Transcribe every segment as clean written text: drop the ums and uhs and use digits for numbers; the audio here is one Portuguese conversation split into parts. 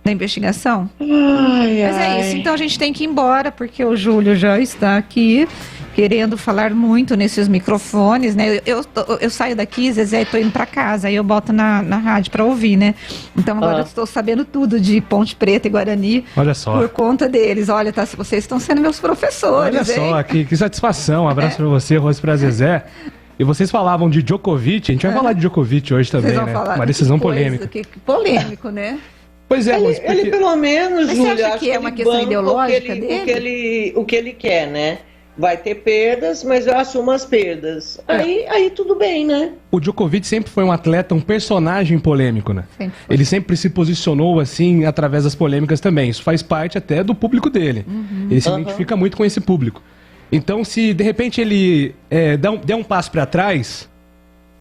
da investigação? Ai, Mas é isso, então a gente tem que ir embora, porque o Júlio já está aqui, querendo falar muito nesses microfones, né? Eu saio daqui, Zezé, e tô indo para casa, aí eu boto na rádio para ouvir, né? Então agora eu estou sabendo tudo de Ponte Preta e Guarani. Olha só. Por conta deles. Olha, tá, vocês estão sendo meus professores. Olha só, hein? que satisfação. Um abraço para você, Rose, para Zezé. E vocês falavam de Djokovic, a gente vai falar de Djokovic hoje também, né? Uma decisão polêmica. Que polêmico, né? Pois é, Rose, ele pelo menos, mas Júlio, você acha acho que é uma questão ideológica dele? O que ele quer, né? Vai ter perdas, mas eu assumo as perdas. Aí tudo bem, né? O Djokovic sempre foi um atleta, um personagem polêmico, né? Ele sempre se posicionou assim, através das polêmicas também. Isso faz parte até do público dele. Ele se identifica muito com esse público. Então, se de repente ele der um passo para trás,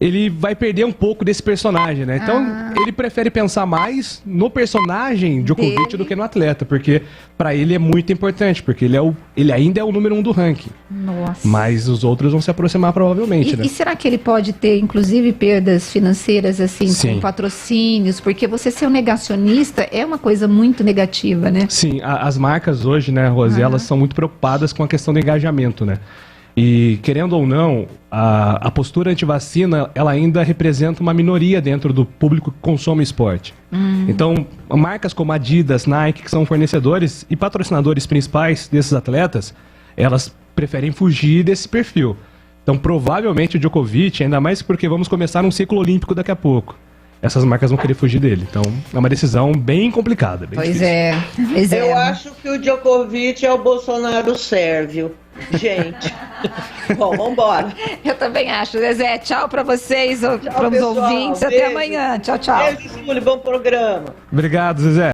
ele vai perder um pouco desse personagem, né? Então, ele prefere pensar mais no personagem Djokovic do que no atleta, porque para ele é muito importante, porque ele ainda é o número 1 do ranking. Nossa. Mas os outros vão se aproximar provavelmente, né? E será que ele pode ter, inclusive, perdas financeiras, assim, Sim. com patrocínios? Porque você ser um negacionista é uma coisa muito negativa, né? Sim, as marcas hoje, né, Rose, elas são muito preocupadas com a questão do engajamento, né? E, querendo ou não, a postura antivacina, ela ainda representa uma minoria dentro do público que consome esporte. Então, marcas como Adidas, Nike, que são fornecedores e patrocinadores principais desses atletas, elas preferem fugir desse perfil. Então, provavelmente o Djokovic, ainda mais porque vamos começar um ciclo olímpico daqui a pouco, essas marcas vão querer fugir dele. Então, é uma decisão bem complicada. Bem difícil. Eu acho que o Djokovic é o Bolsonaro sérvio. Gente. Bom, vambora. Eu também acho. Zezé, tchau pra vocês, para os ouvintes. Beijo. Até amanhã. Tchau, tchau. Beijo, Júlio. Bom programa. Obrigado, Zezé.